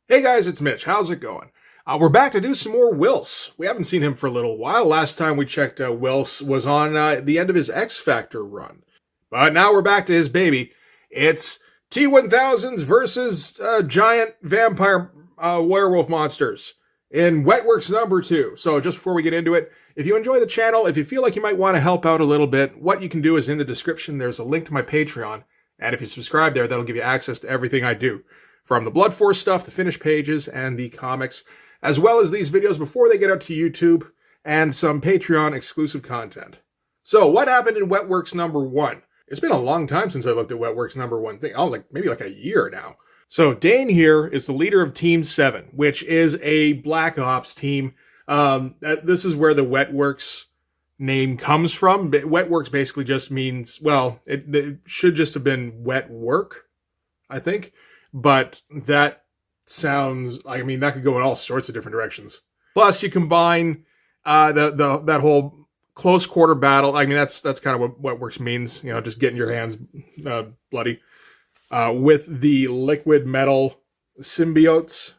Hey guys, it's Mitch. How's it going? We're back to do some more Wills. We haven't seen him for a little while. Last time we checked, Wills was on the end of his X Factor run. But now we're back to his baby. It's T-1000s versus giant vampire werewolf monsters in Wetworks number 2. So just before we get into it, if you enjoy the channel, if you feel like you might want to help out a little bit, what you can do is in the description, there's a link to my Patreon. And if you subscribe there, that'll give you access to everything I do. From the Blood Force stuff, the finished pages, and the comics, as well as these videos before they get out to YouTube, and some Patreon exclusive content. So, what happened in Wetworks number 1? It's been a long time since I looked at Wetworks number 1 thing. Oh, maybe like a year now. So, Dane here is the leader of Team 7, which is a Black Ops team. This is where the Wetworks name comes from. Wetworks basically just means, well, it should just have been wet work, I think. But that sounds, I mean, that could go in all sorts of different directions. Plus, you combine that whole close quarter battle. I mean, that's kind of what Wetworks means. You know, just getting your hands bloody with the liquid metal symbiotes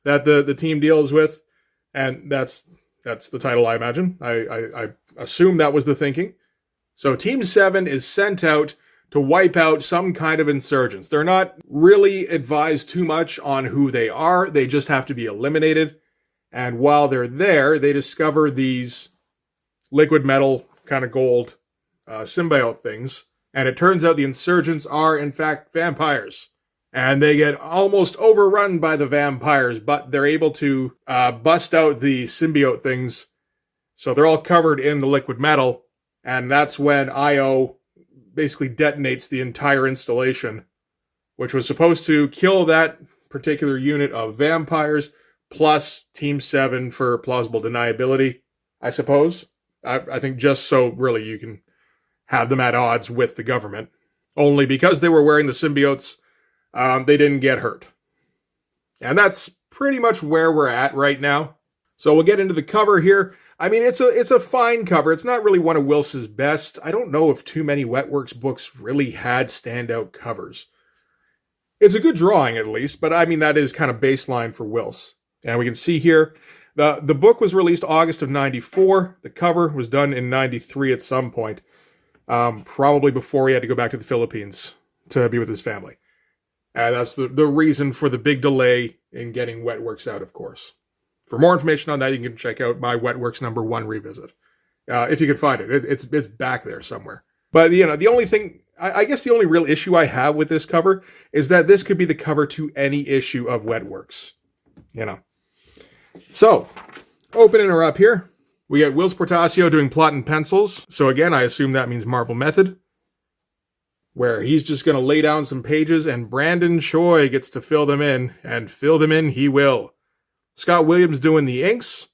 that the team deals with, and that's the title. I imagine. I assume that was the thinking. So, Team 7 is sent out to wipe out some kind of insurgents. They're not really advised too much on who they are. They just have to be eliminated. And while they're there, they discover these liquid metal, kind of gold symbiote things. And it turns out the insurgents are, in fact, vampires. And they get almost overrun by the vampires, but they're able to bust out the symbiote things. So they're all covered in the liquid metal. And that's when IO basically detonates the entire installation, which was supposed to kill that particular unit of vampires, plus Team 7 for plausible deniability, I suppose. I think just so really you can have them at odds with the government. Only because they were wearing the symbiotes, they didn't get hurt. And that's pretty much where we're at right now. So we'll get into the cover here. I mean, it's a fine cover. It's not really one of Wils's best. I don't know if too many Wetworks books really had standout covers. It's a good drawing, at least, but I mean, that is kind of baseline for Wils. And we can see here, the book was released August of 94. The cover was done in 93 at some point, probably before he had to go back to the Philippines to be with his family. And that's the reason for the big delay in getting Wetworks out, of course. For more information on that, you can check out my Wetworks number 1 revisit. If you can find it. It's back there somewhere. But, you know, the only thing, I guess the only real issue I have with this cover is that this could be the cover to any issue of Wetworks. You know. So, opening her up here, we get Whilce Portacio doing plot and pencils. So again, I assume that means Marvel Method, where he's just going to lay down some pages and Brandon Choi gets to fill them in, and fill them in he will. Scott Williams doing the inks,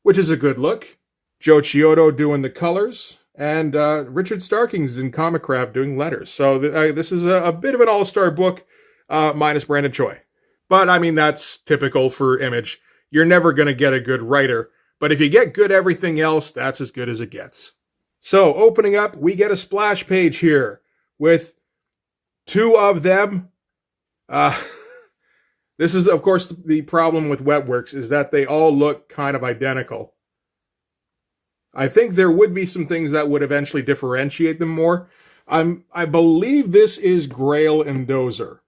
which is a good look. Joe Chiodo doing the colors. And Richard Starkings in Comic Craft doing letters. So this is a bit of an all-star book, minus Brandon Choi. But, I mean, that's typical for Image. You're never going to get a good writer. But if you get good everything else, that's as good as it gets. So, opening up, we get a splash page here with 2 of them. This is, of course, the problem with Wetworks, is that they all look kind of identical. I think there would be some things that would eventually differentiate them more. I believe this is Grail and Dozer.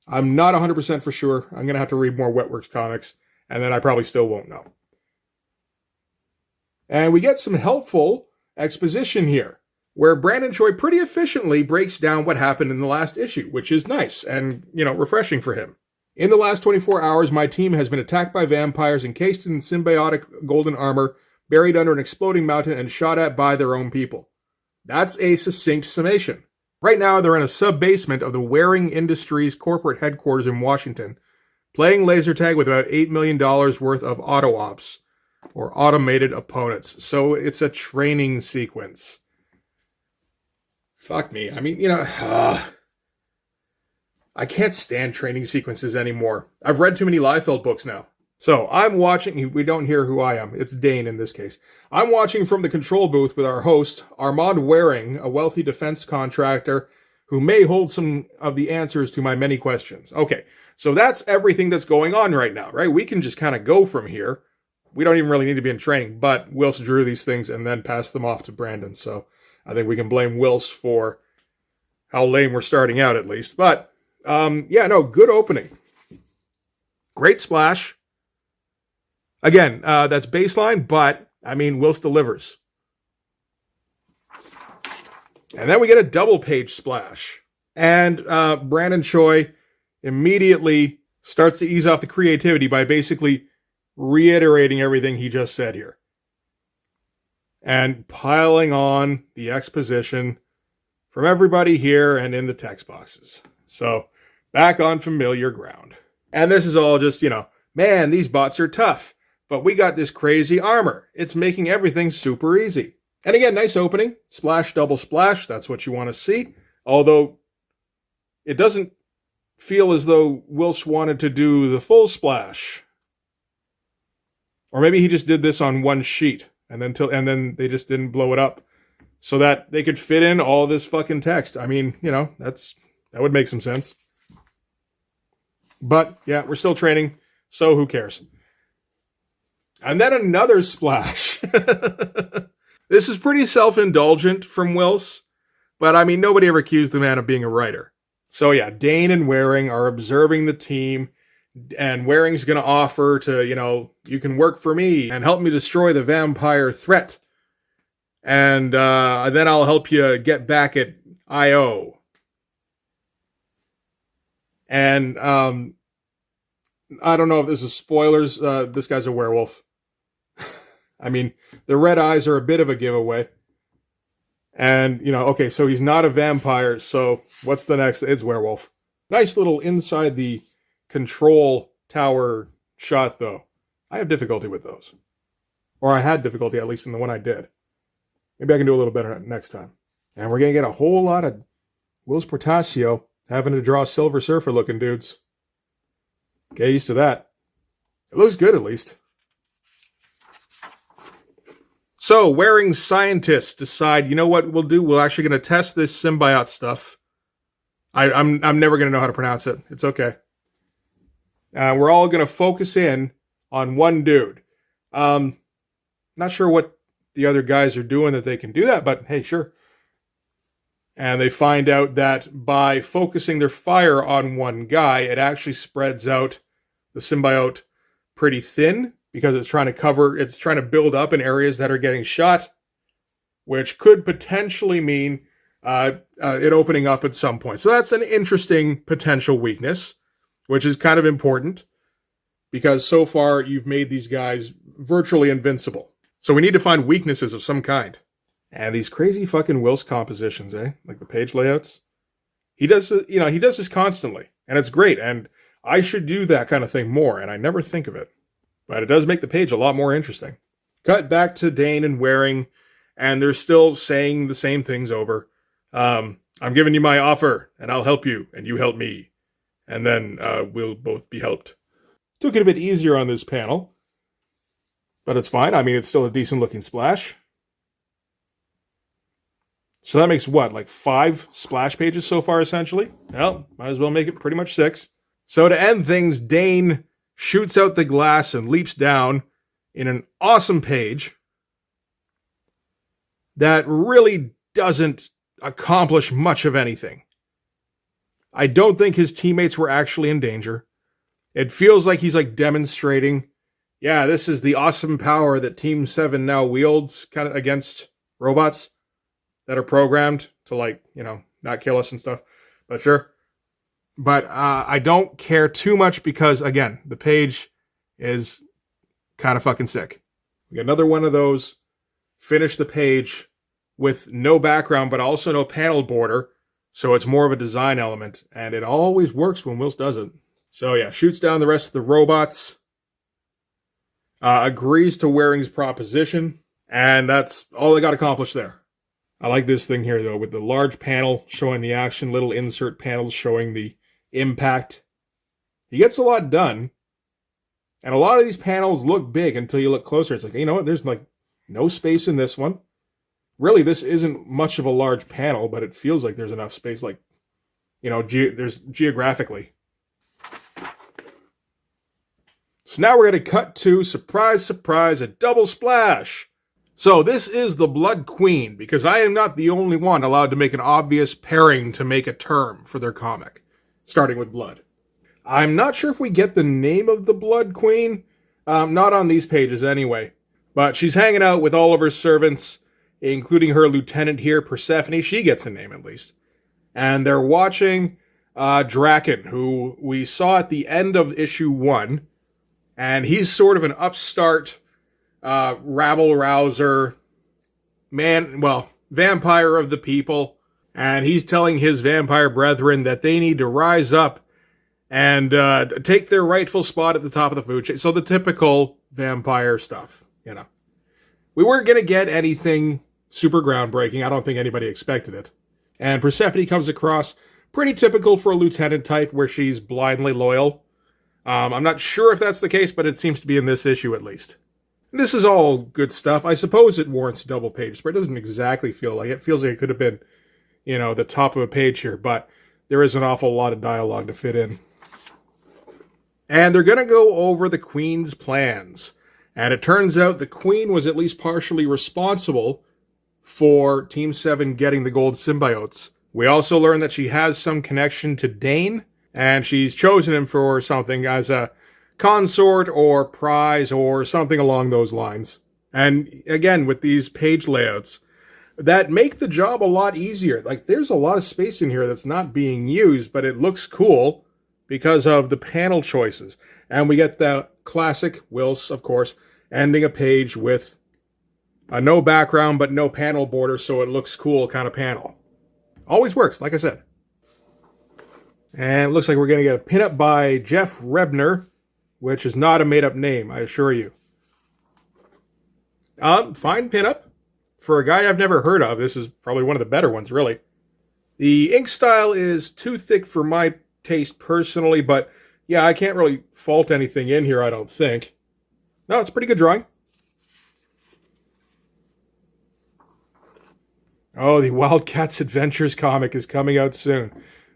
I'm not 100% for sure. I'm going to have to read more Wetworks comics, and then I probably still won't know. And we get some helpful exposition here, where Brandon Choi pretty efficiently breaks down what happened in the last issue, which is nice and, you know, refreshing for him. In the last 24 hours, my team has been attacked by vampires encased in symbiotic golden armor, buried under an exploding mountain, and shot at by their own people. That's a succinct summation. Right now, they're in a sub-basement of the Waring Industries corporate headquarters in Washington, playing laser tag with about $8 million worth of auto-ops, or automated opponents. So it's a training sequence. Fuck me. I mean, you know, I can't stand training sequences anymore. I've read too many Liefeld books now. So I'm watching, we don't hear who I am. It's Dane in this case. I'm watching from the control booth with our host, Armand Waring, a wealthy defense contractor who may hold some of the answers to my many questions. Okay, so that's everything that's going on right now, right? We can just kind of go from here. We don't even really need to be in training, but Wills drew these things and then passed them off to Brandon. So I think we can blame Wills for how lame we're starting out, at least. But yeah, no, good opening. Great splash. Again, that's baseline, but I mean, Wills delivers. And then we get a double page splash. And Brandon Choi immediately starts to ease off the creativity by basically reiterating everything he just said here. And piling on the exposition from everybody here and in the text boxes. So, back on familiar ground. And this is all just, man, these bots are tough. But we got this crazy armor. It's making everything super easy. And again, nice opening. Splash, double splash. That's what you want to see. Although, it doesn't feel as though Wills wanted to do the full splash. Or maybe he just did this on one sheet. And then they just didn't blow it up. So that they could fit in all this fucking text. I mean, that would make some sense. But, yeah, we're still training. So who cares? And then another splash. This is pretty self-indulgent from Wills, but I mean, nobody ever accused the man of being a writer. So yeah, Dane and Waring are observing the team, and Waring's going to offer to, you can work for me and help me destroy the vampire threat. And then I'll help you get back at I.O. And I don't know if this is spoilers. This guy's a werewolf. I mean, the red eyes are a bit of a giveaway. And, okay, so he's not a vampire, so what's the next? It's werewolf. Nice little inside the control tower shot, though. I have difficulty with those. Or I had difficulty, at least in the one I did. Maybe I can do a little better next time. And we're going to get a whole lot of Wills Portacio having to draw Silver Surfer looking dudes. Get used to that. It looks good, at least. So, Waring's scientists decide, you know what we'll do? We're actually going to test this symbiote stuff. I'm never going to know how to pronounce it. It's okay. We're all going to focus in on one dude. Not sure what the other guys are doing that they can do that, but hey, sure. And they find out that by focusing their fire on one guy, it actually spreads out the symbiote pretty thin, because it's trying to build up in areas that are getting shot, which could potentially mean it opening up at some point. So that's an interesting potential weakness, which is kind of important, because so far you've made these guys virtually invincible. So we need to find weaknesses of some kind. And these crazy fucking Wills compositions, like the page layouts. He does this constantly, and it's great. And I should do that kind of thing more, and I never think of it. But it does make the page a lot more interesting. Cut back to Dane and Waring, and they're still saying the same things over. I'm giving you my offer, and I'll help you, and you help me. And then we'll both be helped. Took it a bit easier on this panel. But it's fine. I mean, it's still a decent-looking splash. So that makes what, like 5 splash pages so far, essentially? Well, might as well make it pretty much 6. So to end things, Dane shoots out the glass and leaps down in an awesome page that really doesn't accomplish much of anything. I don't think his teammates were actually in danger. It feels like he's demonstrating, yeah, this is the awesome power that Team 7 now wields kind of against robots that are programmed to not kill us and stuff. But sure. But I don't care too much because, again, the page is kind of fucking sick. We got another one of those. Finish the page with no background, but also no panel border. So it's more of a design element. And it always works when Wills does it. So yeah, shoots down the rest of the robots. Agrees to Waring's proposition. And that's all they got accomplished there. I like this thing here, though, with the large panel showing the action, little insert panels showing the impact. He gets a lot done. And a lot of these panels look big until you look closer. It's like, you know what? There's no space in this one. Really, this isn't much of a large panel, but it feels like there's enough space. there's geographically. So now we're going to cut to, surprise, surprise, a double splash. So this is the Blood Queen, because I am not the only one allowed to make an obvious pairing to make a term for their comic, starting with blood. I'm not sure if we get the name of the Blood Queen, not on these pages anyway, but she's hanging out with all of her servants, including her lieutenant here, Persephone. She gets a name at least. And they're watching Draken, who we saw at the end of issue 1, and he's sort of an upstart rabble-rouser, vampire of the people, and he's telling his vampire brethren that they need to rise up and take their rightful spot at the top of the food chain. So the typical vampire stuff, We weren't going to get anything super groundbreaking. I don't think anybody expected it. And Persephone comes across pretty typical for a lieutenant type, where she's blindly loyal. I'm not sure if that's the case, but it seems to be in this issue at least. This is all good stuff. I suppose it warrants a double page spread. It doesn't exactly feel like it. It feels like it could have been, the top of a page here, but there is an awful lot of dialogue to fit in. And they're going to go over the Queen's plans. And it turns out the Queen was at least partially responsible for Team 7 getting the gold symbiotes. We also learn that she has some connection to Dane, and she's chosen him for something as a consort or prize or something along those lines. And again, with these page layouts that make the job a lot easier. Like, there's a lot of space in here that's not being used, but it looks cool because of the panel choices. And we get the classic Whilce, of course, ending a page with a no background but no panel border, so it looks cool kind of panel. Always works, like I said. And it looks like we're going to get a pinup by Jeff Rebner, which is not a made-up name, I assure you. Fine pinup. For a guy I've never heard of, this is probably one of the better ones, really. The ink style is too thick for my taste personally, but yeah, I can't really fault anything in here, I don't think. No, it's a pretty good drawing. Oh, the Wildcats Adventures comic is coming out soon,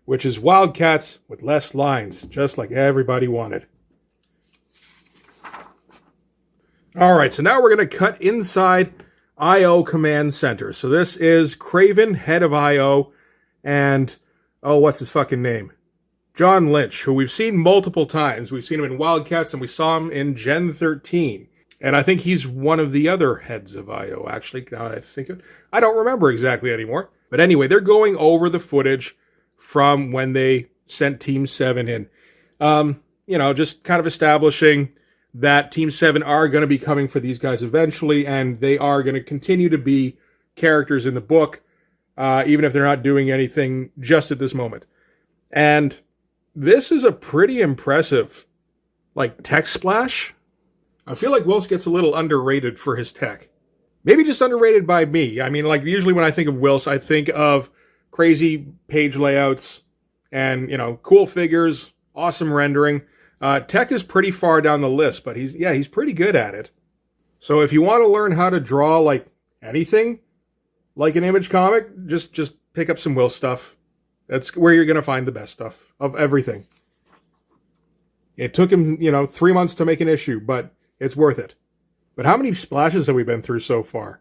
which is Wildcats with less lines, just like everybody wanted. All right, so now we're going to cut inside I.O. Command Center. So this is Craven, head of I.O., and, what's his fucking name? John Lynch, who we've seen multiple times. We've seen him in Wildcats, and we saw him in Gen 13. And I think he's one of the other heads of I.O., actually. Now I think I don't remember exactly anymore. But anyway, they're going over the footage from when they sent Team 7 in. Just kind of establishing that Team 7 are going to be coming for these guys eventually, and they are going to continue to be characters in the book, even if they're not doing anything just at this moment. And this is a pretty impressive, tech splash. I feel like Whilce gets a little underrated for his tech. Maybe just underrated by me. I mean, usually when I think of Whilce, I think of crazy page layouts and, cool figures, awesome rendering. Tech is pretty far down the list, but he's pretty good at it. So if you want to learn how to draw, anything, like an Image comic, just pick up some Whilce stuff. That's where you're going to find the best stuff of everything. It took him, 3 months to make an issue, but it's worth it. But how many splashes have we been through so far?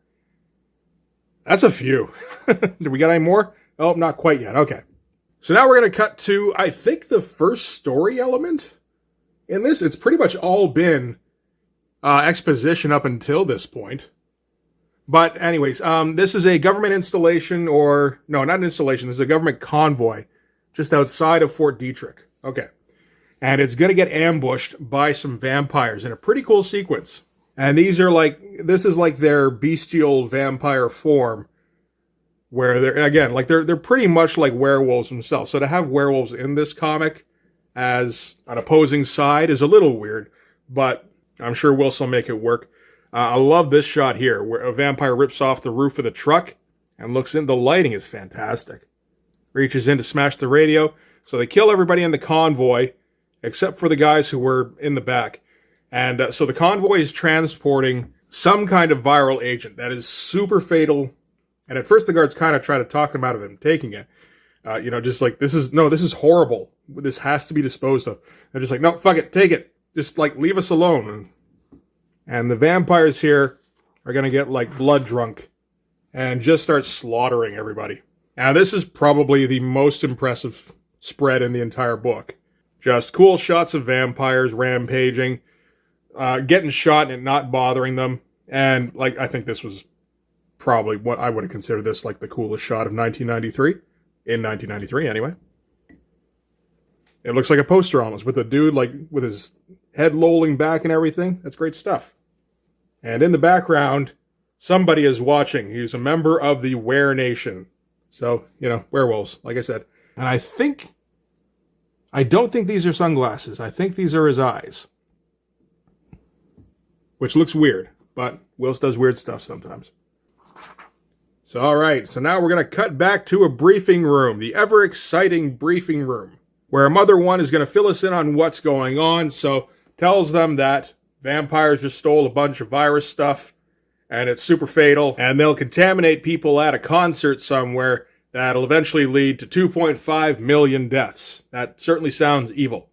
That's a few. Do we got any more? Oh, not quite yet. Okay. So now we're going to cut to, I think, the first story element. In this, it's pretty much all been exposition up until this point. But anyways, this is a government installation, or no, not an installation. This is a government convoy just outside of Fort Detrick. Okay. And it's going to get ambushed by some vampires in a pretty cool sequence. And these are this is their bestial vampire form, where they're pretty much like werewolves themselves. So to have werewolves in this comic as an opposing side is a little weird, but I'm sure Whilce will make it work. I love this shot here, where a vampire rips off the roof of the truck and looks in. The lighting is fantastic. Reaches in to smash the radio. So they kill everybody in the convoy, except for the guys who were in the back. And so the convoy is transporting some kind of viral agent that is super fatal. And at first the guards kind of try to talk him out of him taking it. Just like, this is horrible. This has to be disposed of. They're just like, no, fuck it, take it. Just like, leave us alone. And the vampires here are going to get like blood drunk and just start slaughtering everybody. Now, this is probably the most impressive spread in the entire book. Just cool shots of vampires rampaging, getting shot and not bothering them. And like, I think this was probably what I would have considered this like the coolest shot of 1993. In 1993, anyway. It looks like a poster almost, with a dude like with his head lolling back and everything. That's great stuff. And in the background, somebody is watching. He's a member of the Were Nation. So, werewolves, like I said. And I don't think these are sunglasses. I think these are his eyes. Which looks weird, but Wills does weird stuff sometimes. So, alright, so now we're going to cut back to a briefing room, the ever-exciting briefing room, where Mother One is going to fill us in on what's going on, so tells them that vampires just stole a bunch of virus stuff, and it's super fatal, and they'll contaminate people at a concert somewhere that'll eventually lead to 2.5 million deaths. That certainly sounds evil.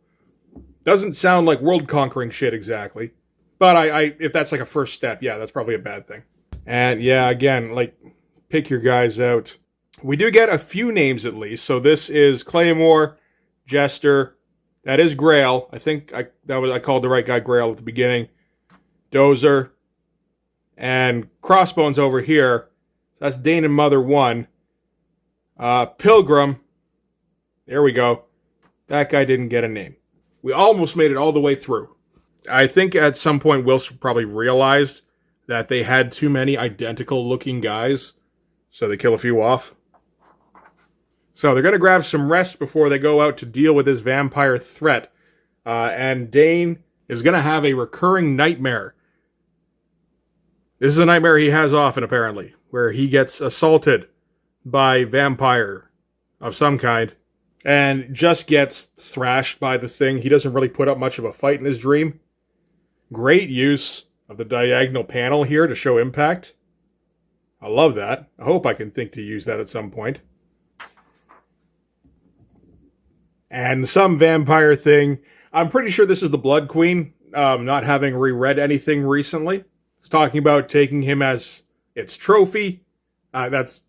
Doesn't sound like world-conquering shit exactly, but if that's like a first step, yeah, that's probably a bad thing. And yeah, again, like, pick your guys out. We do get a few names at least. So this is Claymore, Jester. That is Grail. I think I called the right guy Grail at the beginning. Dozer. And Crossbones over here. That's Dane and Mother One. Pilgrim. There we go. That guy didn't get a name. We almost made it all the way through. I think at some point Wilson probably realized that they had too many identical looking guys. So they kill a few off. So they're going to grab some rest before they go out to deal with this vampire threat. And Dane is going to have a recurring nightmare. This is a nightmare he has often, apparently, where he gets assaulted by vampire of some kind and just gets thrashed by the thing. He doesn't really put up much of a fight in his dream. Great use of the diagonal panel here to show impact. I love that. I hope I can think to use that at some point. And some vampire thing. I'm pretty sure this is the Blood Queen, not having reread anything recently. It's talking about taking him as its trophy. That's,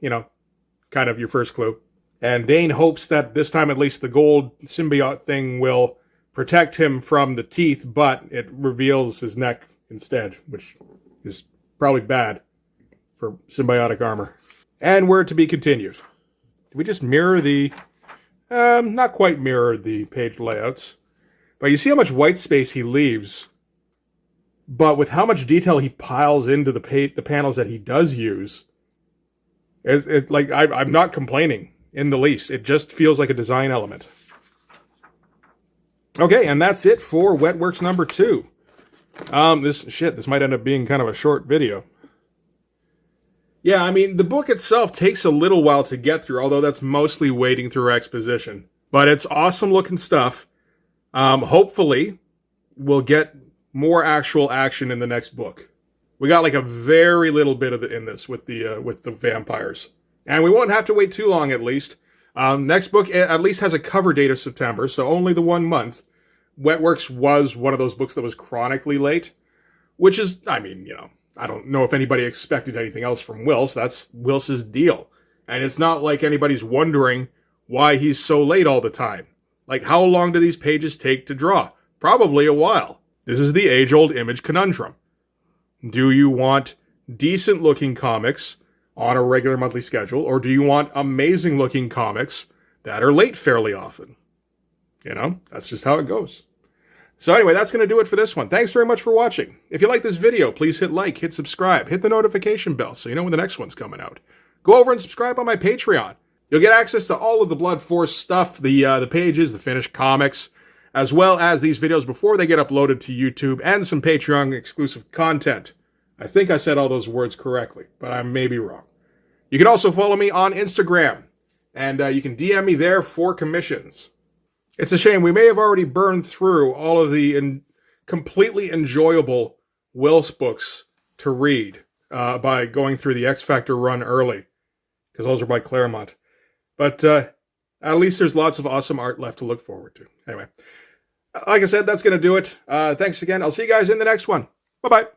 kind of your first clue. And Dane hopes that this time at least the gold symbiote thing will protect him from the teeth, but it reveals his neck instead, which is probably bad for symbiotic armor. And we're to be continued. Did we just mirror the... not quite mirror the page layouts. But you see how much white space he leaves. But with how much detail he piles into the panels that he does use, I'm not complaining in the least. It just feels like a design element. Okay, and that's it for Wetworks number 2. This might end up being kind of a short video. Yeah, I mean, the book itself takes a little while to get through, although that's mostly wading through exposition. But it's awesome looking stuff. Hopefully, we'll get more actual action in the next book. We got like a very little bit of it in this with the vampires. And we won't have to wait too long, at least. Next book at least has a cover date of September, so only the 1 month. Wetworks was one of those books that was chronically late, which is, I don't know if anybody expected anything else from Wills. That's Wills' deal. And it's not like anybody's wondering why he's so late all the time. Like, how long do these pages take to draw? Probably a while. This is the age-old Image conundrum. Do you want decent-looking comics on a regular monthly schedule, or do you want amazing-looking comics that are late fairly often? That's just how it goes. So anyway, that's going to do it for this one. Thanks very much for watching. If you like this video, please hit like, hit subscribe, hit the notification bell so you know when the next one's coming out. Go over and subscribe on my Patreon. You'll get access to all of the Blood Force stuff, the pages, the finished comics, as well as these videos before they get uploaded to YouTube, and some Patreon exclusive content. I think I said all those words correctly, but I may be wrong. You can also follow me on Instagram, and you can DM me there for commissions. It's a shame. We may have already burned through all of the completely enjoyable Wills books to read by going through the X Factor run early, because those are by Claremont. But At least there's lots of awesome art left to look forward to. Anyway, like I said, that's going to do it. Thanks again. I'll see you guys in the next one. Bye-bye.